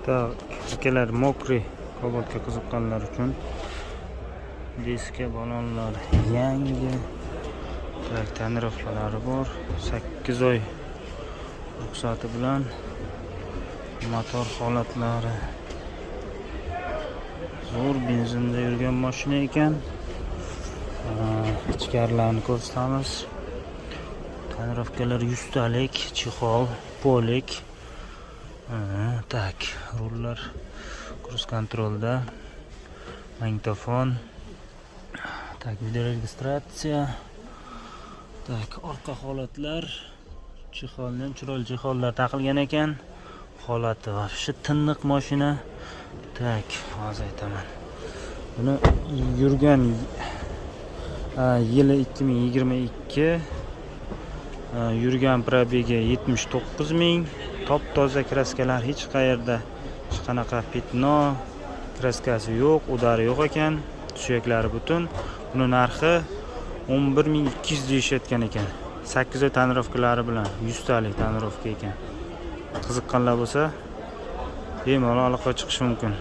Tak, akalar mokri Cobaltga qiziqqanlar uchun diska balonlar yangi. Tak, tonirovkalari bor. 8 oy ruxsati bilan. Motor holatlari zo'r benzinda yurgan mashina ekan. Ichkarilarni ko'rsatamiz. Tonirovkalar 100 talik, chexol, polik. Tak, rullar kruz kontrolda. Magnitofon. Tak, video registratsiya. Tak, orqa holatlar. Chexoldan chiroyli chexollar taqilgan ekan. Holati vobshe tiniq mashina. Tak, hozir aytaman. Buni yurgan yili 2022. Yurgan probegi 79 ming. Top toza kraskalar, hech qayerda hech qanaqa petno kraskasi yo'q, udari yo'q ekan. Suyaklari butun. Buni narxi 11.200 deyishayotgan ekan. 8 oy tonirovkalari bilan 100 talik tonirovka ekan. Qiziqqanlar bo'lsa bemalol aloqaga chiqish mumkin.